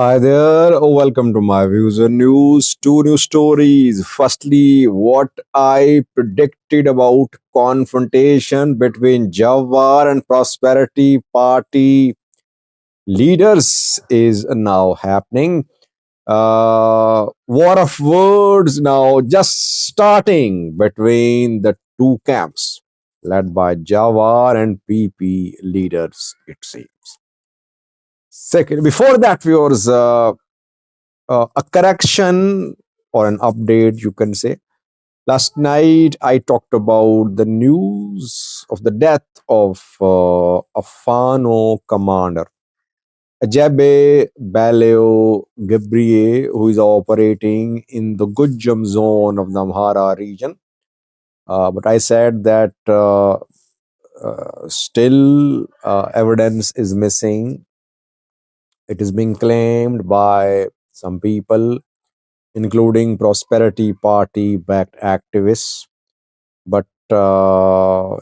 Hi there. Welcome to my views and news. Two new stories. Firstly, what I predicted about confrontation between Jawar and Prosperity Party leaders is now happening. War of words now just starting between the two camps, led by Jawar and PP leaders, it seems. Second, before that, viewers, a correction or an update, you can say. Last night, I talked about the news of the death of a Fano commander, Ajabe Baleo Gabriel, who is operating in the Gujam zone of the Amhara region. But I said that still evidence is missing. It is being claimed by some people, including Prosperity Party backed activists. But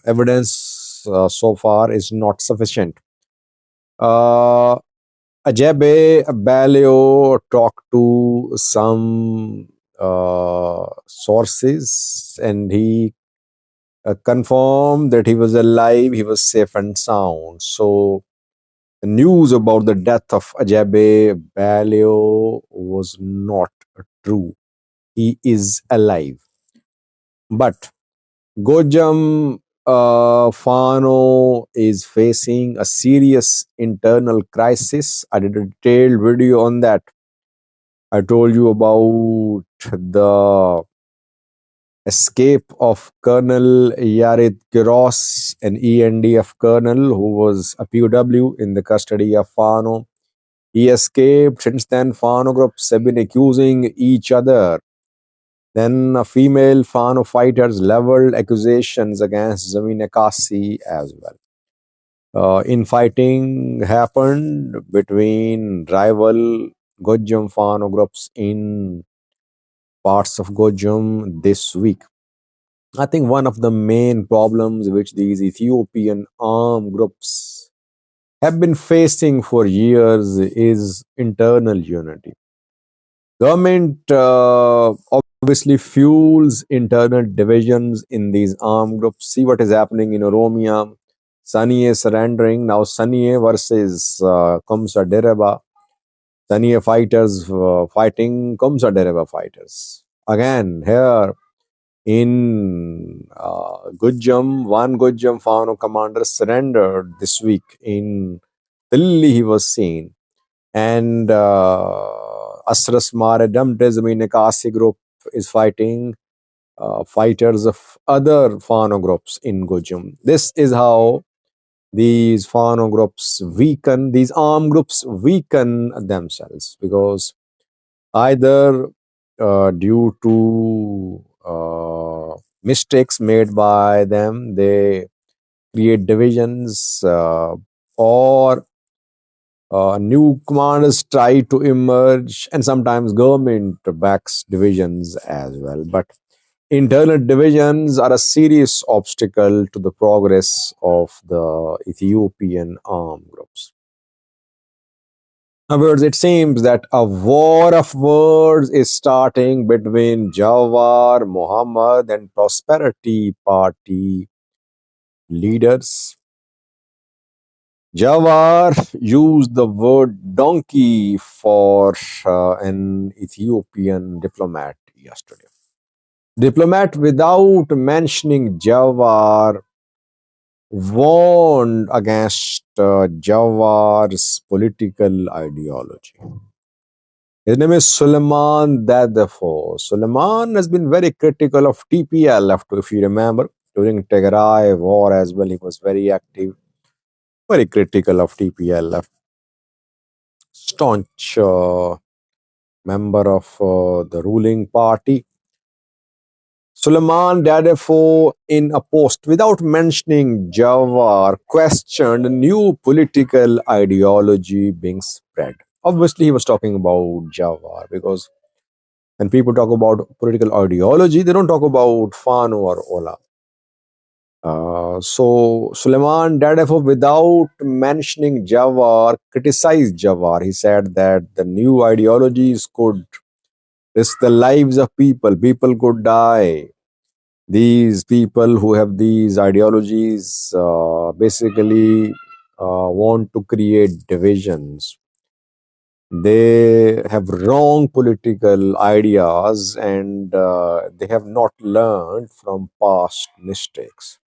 evidence so far is not sufficient. Uh, Ajebe Baleo talked to some sources and he confirmed that he was alive, he was safe and sound. So the news about the death of Ajebe Baleo was not true. He is alive. But Gojam Fano is facing a serious internal crisis. I did a detailed video on that. I told you about the escape of Colonel Yarid Kiros, an ENDF colonel who was a POW in the custody of Fano. He escaped. Since then, Fano groups have been accusing each other. Then female Fano fighters leveled accusations against Zamina Kasi as well. Infighting happened between rival Gojam Fano groups in parts of Gojam this week. I think one of the main problems which these Ethiopian armed groups have been facing for years is internal unity. Government obviously fuels internal divisions in these armed groups. See what is happening in Oromia. Saniye surrendering. Now Saniye versus Kamsa Dereba. Saniye fighters fighting Kamsa Dereba fighters. Again, here in Gujam, one Gujam Fano commander surrendered this week. In Delhi, he was seen. And Asras Mare Damte Zameen Kasi group is fighting fighters of other Fano groups in Gujam. This is how these Fano groups weaken, these armed groups weaken themselves, because either due to mistakes made by them, they create divisions, or new commanders try to emerge, and sometimes government backs divisions as well. But internal divisions are a serious obstacle to the progress of the Ethiopian armed groups. In other words, it seems that a war of words is starting between Jawar Mohammed and Prosperity Party leaders. Jawar used the word donkey for an Ethiopian diplomat yesterday. Diplomat, without mentioning Jawar, warned against Jawar's political ideology. His name is Suleiman Dadefo. Suleiman has been very critical of TPLF, if you remember. During Tigray war as well, he was very active, very critical of TPLF. Staunch member of the ruling party. Suleiman Dadefo, in a post, without mentioning Jawar, questioned new political ideology being spread. Obviously, he was talking about Jawar, because when people talk about political ideology, they don't talk about Fano or Ola. So Suleiman Dadefov, without mentioning Jawar, criticized Jawar. He said that the new ideologies could risk the lives of people. People could die. These people who have these ideologies basically want to create divisions. They have wrong political ideas and they have not learned from past mistakes.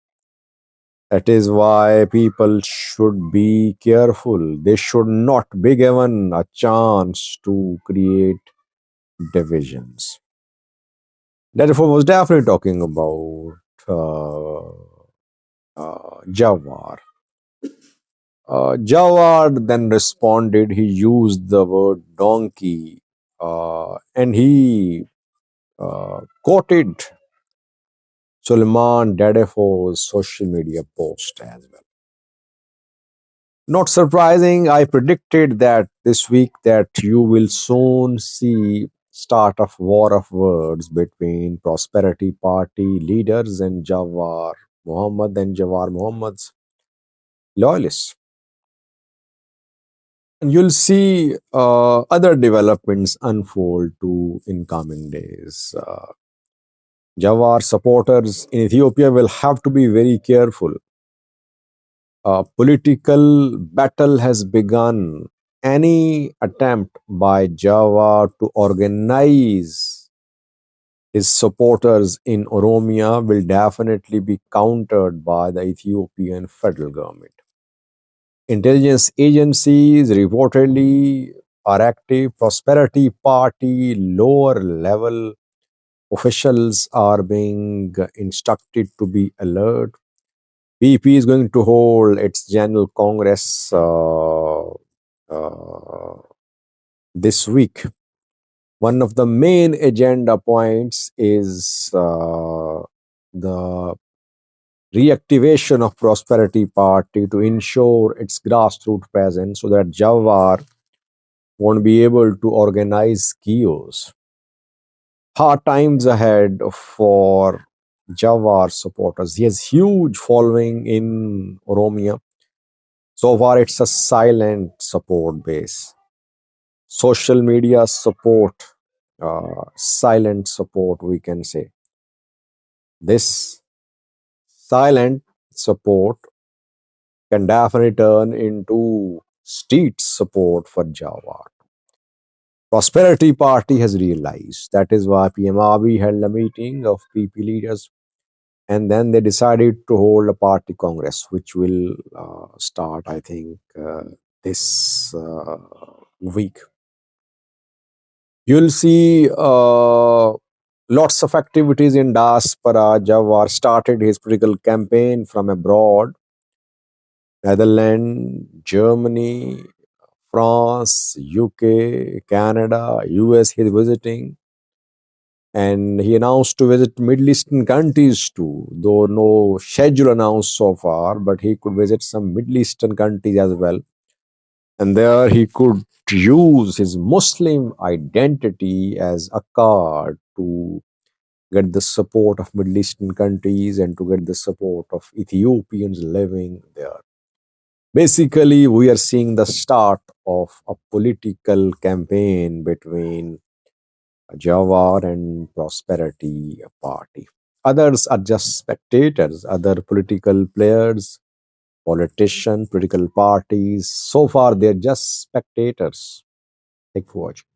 That is why people should be careful. They should not be given a chance to create divisions. Therefore, was definitely talking about Jawar. Jawar then responded. He used the word donkey and he quoted Suleiman Dadefo's social media post as well. Not surprising, I predicted that this week that you will soon see start of war of words between Prosperity Party leaders and Jawar Mohammed's loyalists. And you'll see other developments unfold too in coming days. Jawar supporters in Ethiopia will have to be very careful. A political battle has begun. Any attempt by Jawar to organize his supporters in Oromia will definitely be countered by the Ethiopian federal government. Intelligence agencies reportedly are active. Prosperity Party lower level officials are being instructed to be alert. PP is going to hold its General Congress uh, this week. One of the main agenda points is the reactivation of Prosperity Party to ensure its grassroots presence so that Jawar won't be able to organize chaos. Hard times ahead for Jawar supporters. He has huge following in Oromia. So far, it's a silent support base. Social media support, silent support, we can say. This silent support can definitely turn into street support for Jawar. Prosperity Party has realized. That is why PM Abiy held a meeting of PP leaders and then they decided to hold a party congress, which will start, I think, this week. You'll see lots of activities in diaspora. Jawar started his political campaign from abroad, Netherlands, Germany, France, UK, Canada, US. He's visiting, and he announced to visit Middle Eastern countries too. Though no schedule announced so far, but he could visit some Middle Eastern countries as well, and there he could use his Muslim identity as a card to get the support of Middle Eastern countries and to get the support of Ethiopians living there. Basically, we are seeing the start of a political campaign between Jawar and Prosperity Party. Others are just spectators, other political players, politicians, political parties. So far, they're just spectators. Thank you for watching.